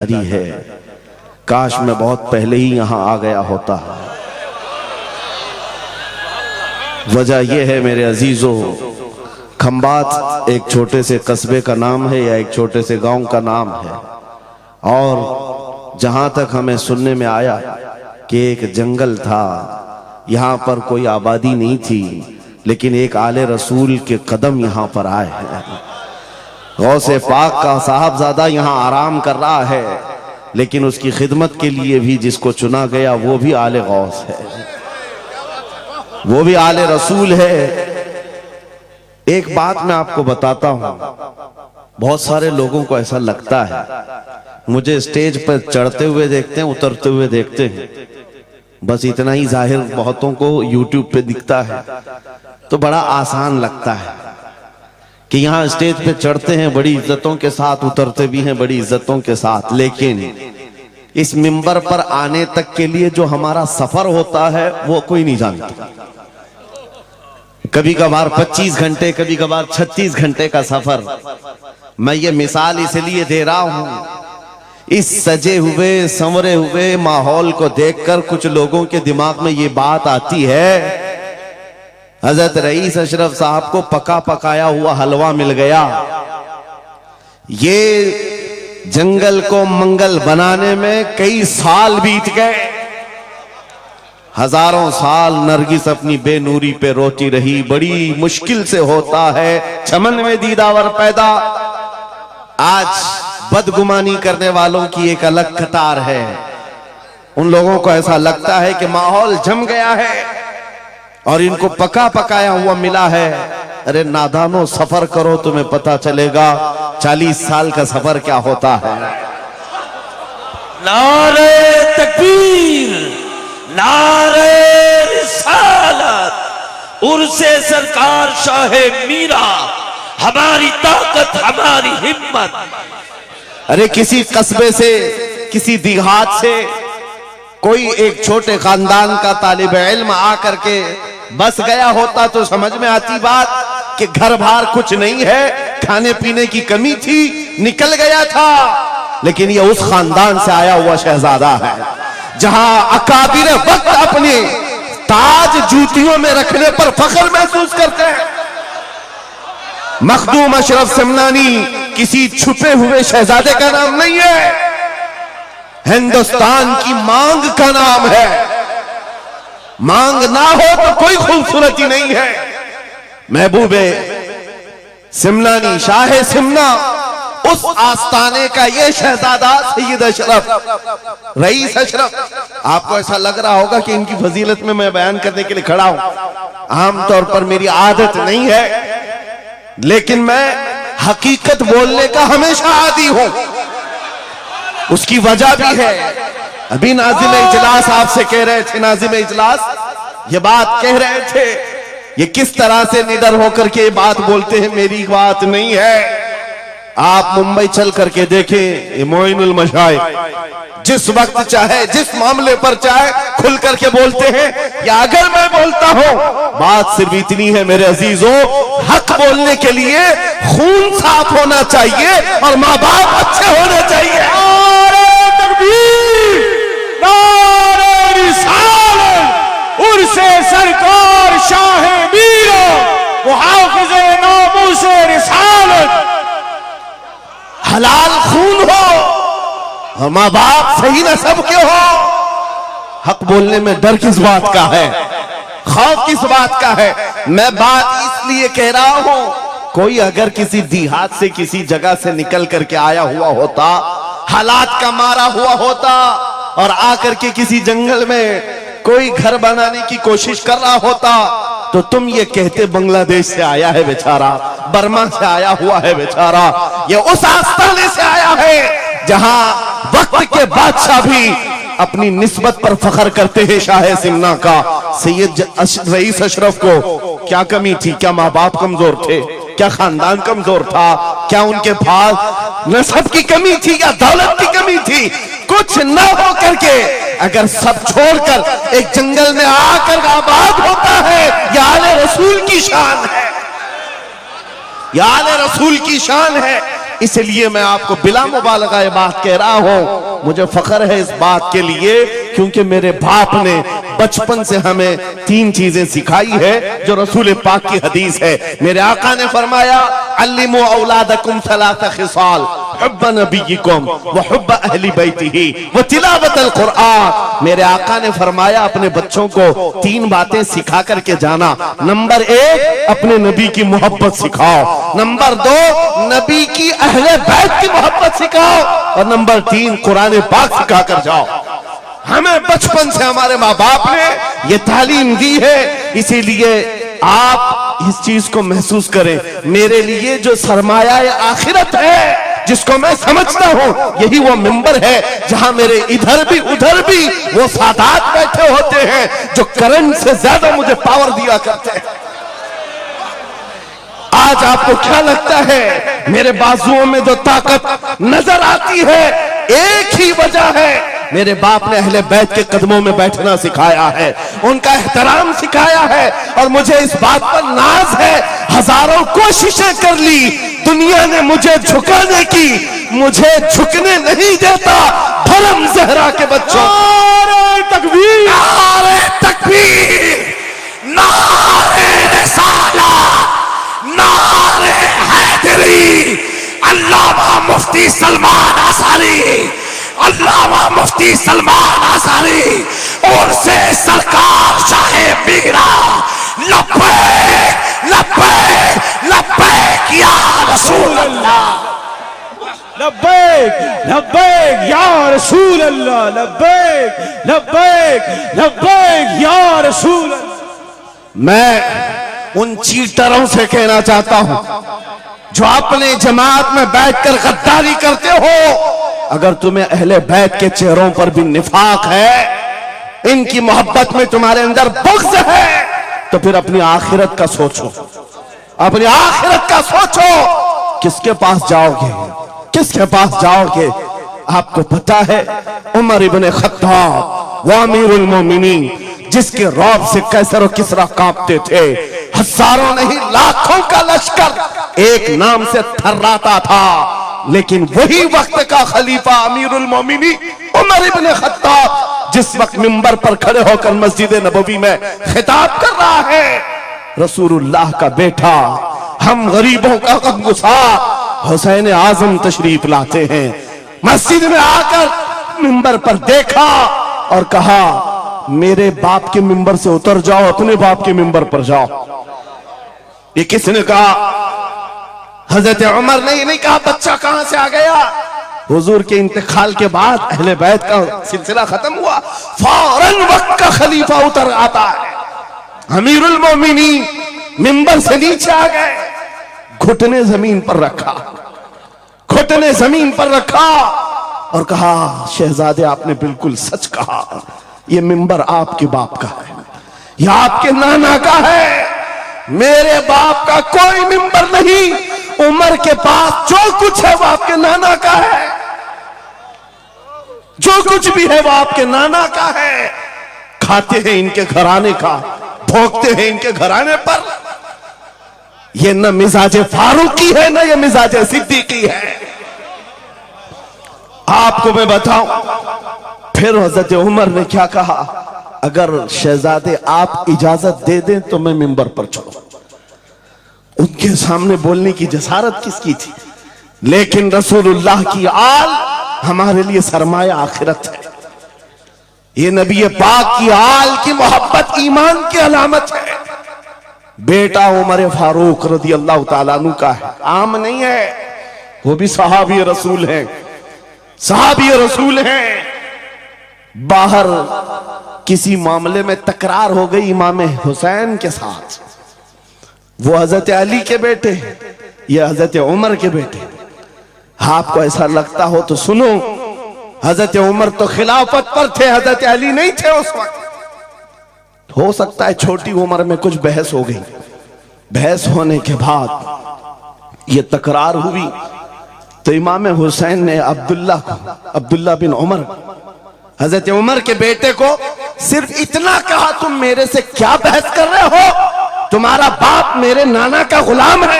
ہے، کاش میں بہت پہلے ہی یہاں آ گیا ہوتا۔ وجہ یہ ہے میرے عزیزو، کھمبات ایک چھوٹے سے قصبے کا نام ہے یا ایک چھوٹے سے گاؤں کا نام ہے، اور جہاں تک ہمیں سننے میں آیا کہ ایک جنگل تھا، یہاں پر کوئی آبادی نہیں تھی، لیکن ایک آل رسول کے قدم یہاں پر آئے ہیں۔ غوث پاک کا صاحبزادہ یہاں آرام کر رہا ہے، لیکن اس کی خدمت کے لیے بھی جس کو چنا گیا وہ بھی آل غوث ہے، وہ بھی آل رسول ہے۔ ایک بات میں آپ کو بتاتا ہوں، بہت سارے لوگوں کو ایسا لگتا ہے مجھے اسٹیج پر چڑھتے ہوئے دیکھتے ہیں، اترتے ہوئے دیکھتے ہیں، بس اتنا ہی ظاہر بہتوں کو یوٹیوب پہ دکھتا ہے تو بڑا آسان لگتا ہے کہ یہاں اسٹیج پہ چڑھتے ہیں بڑی عزتوں کے ساتھ، اترتے بھی ہیں بڑی عزتوں کے ساتھ، لیکن اس منبر پر آنے تک کے لیے جو ہمارا سفر ہوتا ہے وہ کوئی نہیں جانتا۔ کبھی کبھار 25 گھنٹے، کبھی کبھار 36 گھنٹے کا سفر۔ میں یہ مثال اس لیے دے رہا ہوں، اس سجے ہوئے سنورے ہوئے ماحول کو دیکھ کر کچھ لوگوں کے دماغ میں یہ بات آتی ہے حضرت رئیس اشرف صاحب کو پکا پکایا ہوا حلوہ مل گیا، یہ جنگل کو منگل بنانے میں کئی سال بیت گئے، ہزاروں سال نرگس اپنی بے نوری پہ روتی رہی، بڑی مشکل سے ہوتا ہے چمن میں دیداور پیدا۔ آج بدگمانی کرنے والوں کی ایک الگ قطار ہے، ان لوگوں کو ایسا لگتا ہے کہ ماحول جم گیا ہے اور ان کو پکا پکایا ہوا ملا ہے۔ ارے نادانو، سفر کرو تمہیں پتا چلے گا 40 سال کا سفر کیا ہوتا ہے۔ نعرہ تکبیر، نعرہ رسالت، عرس سرکار شاہ میرا، ہماری طاقت ہماری ہمت۔ ارے کسی قصبے سے، کسی دیہات سے کوئی ایک چھوٹے خاندان کا طالب علم آ کر کے بس گیا ہوتا تو سمجھ میں آتی بات کہ گھر بھار کچھ نہیں ہے، کھانے پینے کی کمی تھی، نکل گیا تھا، لیکن یہ اس خاندان سے آیا ہوا شہزادہ ہے جہاں اکابر وقت اپنے تاج جوتیوں میں رکھنے پر فخر محسوس کرتے ہیں۔ مخدوم اشرف سمنانی کسی چھپے ہوئے شہزادے کا نام نہیں ہے، ہندوستان کی مانگ کا نام ہے۔ مانگ نہ ہو تو کوئی خوبصورتی نہیں ہے۔ محبوب سمنانی، شاہ سمنا، اس آستانے کا یہ شہزادہ سید اشرف، رئیس اشرف۔ آپ کو ایسا لگ رہا ہوگا کہ ان کی فضیلت میں بیان کرنے کے لیے کھڑا ہوں، عام طور پر میری عادت نہیں ہے، لیکن میں حقیقت بولنے کا ہمیشہ عادی ہوں۔ اس کی وجہ بھی ہے، ابھی ناظم اجلاس آپ سے کہہ رہے تھے، ناظم اجلاس یہ بات کہہ رہے تھے، یہ کس طرح سے نڈر ہو کر کے یہ بات بولتے ہیں، میری بات نہیں ہے۔ آپ ممبئی چل کر کے دیکھیں، یہ معین المشائخ جس وقت چاہے، جس معاملے پر چاہے کھل کر کے بولتے ہیں، یا اگر میں بولتا ہوں بات صرف اتنی ہے میرے عزیزوں، حق بولنے کے لیے خون صاف ہونا چاہیے اور ماں باپ اچھے ہونے چاہیے۔ نعرہ تکبیر، نعرہ رسالت، عرس سرکار شاہ میرا، محافظ ناموس رسالت۔ حلال خون ہو اور ماں باپ صحیح نسب کے ہو، حق بولنے میں ڈر کس بات کا ہے، خوف کس بات کا ہے۔ میں بات اس لیے کہہ رہا ہوں، کوئی اگر کسی دیہات سے، کسی جگہ سے نکل کر کے آیا ہوا ہوتا، حالات کا مارا ہوا ہوتا، اور آ کر کے کسی جنگل میں کوئی گھر بنانے کی کوشش کر رہا ہوتا تو تم یہ کہتے بنگلہ دیش سے آیا ہے بیچارہ، برما سے آیا ہوا ہے بیچارہ۔ یہ اس آستانے سے آیا ہے جہاں وقت کے بادشاہ بھی اپنی نسبت پر فخر کرتے ہیں۔ شاہ سمنا کا سید رئیس اشرف کو کیا کمی تھی؟ کیا ماں باپ کمزور تھے؟ کیا خاندان کمزور تھا؟ کیا ان کے پاس نسب کی کمی تھی یا دولت کی کمی تھی؟ کچھ نہ ہو کر کے اگر سب چھوڑ کر ایک جنگل میں آ کر آباد ہوتا ہے، یہ آل رسول کی شان ہے، یہ آل رسول کی شان ہے۔ اس لیے میں آپ کو بلا مبالغہ یہ بات کہہ رہا ہوں، مجھے فخر ہے اس بات کے لیے کیونکہ میرے باپ نے بچپن سے ہمیں 3 چیزیں سکھائی ہے جو رسول پاک کی حدیث ہے۔ میرے آقا نے فرمایا علموا اولادکم 3 خصال، حب نبیکم وحب اہل بیتہ وتلاوت القرآن۔ میرے آقا نے فرمایا اپنے بچوں کو 3 باتیں سکھا کر کے جانا۔ نمبر 1 اپنے نبی کی محبت سکھاؤ، نمبر 2 نبی کی اہل بیت کی محبت سکھاؤ، اور نمبر 3 قرآن پاک سکھا کر جاؤ۔ ہمیں بچپن سے ہمارے ماں باپ نے یہ تعلیم دی ہے، اسی لیے آپ اس چیز کو محسوس کریں۔ میرے لیے جو سرمایہ آخرت ہے جس کو میں سمجھتا ہوں، یہی وہ منبر ہے جہاں میرے ادھر بھی ادھر بھی وہ سادات بیٹھے ہوتے ہیں جو کرنٹ سے زیادہ مجھے پاور دیا کرتے ہیں۔ آج آپ کو کیا لگتا ہے میرے بازوؤں میں جو طاقت نظر آتی ہے، ایک ہی وجہ ہے، میرے باپ نے اہل بیت کے قدموں میں بیٹھنا سکھایا ہے، ان کا احترام سکھایا ہے، اور مجھے اس بات پر ناز ہے ہزاروں کوششیں کر لی دنیا نے مجھے جھکانے کی، مجھے جھکنے نہیں دیتا بھرم زہرا کے بچوں۔ نعرہ تکبیر، نعرہ تکبیر، نعرہ رسالہ، نعرہ حیدری۔ علامہ مفتی سلمان آصاری، علامہ مفتی سلمان آصاری اور سے سرکار شاہ میرا، لبیک لبیک لبیک یا رسول اللہ، لبیک لبیک یا رسول اللہ، لبیک لبیک لبیک یا رسول اللہ۔ میں ان چیٹروں سے کہنا چاہتا ہوں جو اپنے جماعت میں بیٹھ کر غداری کرتے ہو، اگر تمہیں اہل بیت کے چہروں پر بھی نفاق ہے، ان کی محبت میں تمہارے اندر بغض ہے، تو پھر اپنی آخرت کا سوچو، اپنی آخرت کا سوچو، کس کے پاس جاؤ گے، کس کے پاس جاؤ گے؟ آپ کو پتا ہے عمر ابن خطاب وہ امیر المومنین جس کے رعب سے قیصر و کسریٰ کانپتے تھے، ہزاروں نہیں لاکھوں کا لشکر ایک نام سے تھراتا تھا، لیکن وہی وقت کا خلیفہ امیر المومنین عمر ابن خطاب جس وقت منبر پر کھڑے ہو کر مسجد نبوی میں خطاب کر رہا ہے، رسول اللہ کا بیٹا، ہم غریبوں کا غمگسار حسین اعظم تشریف لاتے ہیں، مسجد میں آ کر منبر پر دیکھا اور کہا میرے باپ کے منبر سے اتر جاؤ، اپنے باپ کے منبر پر جاؤ۔ یہ کس نے کہا؟ حضرت عمر نے یہ نہیں کہا بچہ کہاں سے آ گیا۔ حضور کے انتقال کے بعد اہل بیت کا سلسلہ ختم ہوا، فوراً وقت کا خلیفہ اتر آتا ہے، امیر المومنین منبر سے نیچے آ گئے، گھٹنے زمین پر رکھا، گھٹنے زمین پر رکھا اور کہا شہزادے آپ نے بالکل سچ کہا، یہ منبر آپ کے باپ کا ہے، یہ آپ کے نانا کا ہے، میرے باپ کا کوئی منبر نہیں، عمر کے پاس جو کچھ ہے وہ آپ کے نانا کا ہے، جو کچھ بھی ہے وہ آپ کے نانا کا ہے، کھاتے ہیں ان کے گھرانے کا، بھوکتے ہیں ان کے گھرانے پر۔ یہ نہ مزاج فاروقی ہے نہ یہ مزاج صدیقی ہے۔ آپ کو میں بتاؤں پھر حضرت عمر نے کیا کہا، اگر شہزادے آپ اجازت دے دیں تو میں منبر پر چڑھوں۔ ان کے سامنے بولنے کی جسارت کس کی تھی؟ لیکن رسول اللہ کی آل ہمارے لیے سرمایہ آخرت ہے، یہ نبی پاک کی آل کی محبت ایمان کی علامت ہے۔ بیٹا عمر فاروق رضی اللہ تعالیٰ عنہ کا ہے، عام نہیں ہے، وہ بھی صحابی رسول ہیں، صحابی رسول ہیں۔ باہر کسی معاملے میں تکرار ہو گئی امام حسین کے ساتھ، وہ حضرت علی کے بیٹے یا حضرت عمر کے بیٹے، آپ کو ایسا لگتا ہو تو سنو، حضرت عمر تو خلافت پر تھے، حضرت علی نہیں تھے اس وقت۔ ہو سکتا ہے چھوٹی عمر میں کچھ بحث ہو گئی، بحث ہونے کے بعد یہ تکرار ہوئی تو امام حسین نے عبداللہ بن عمر، حضرت عمر کے بیٹے کو صرف اتنا کہا، تم میرے سے کیا بحث کر رہے ہو؟ تمہارا باپ میرے نانا کا غلام ہے۔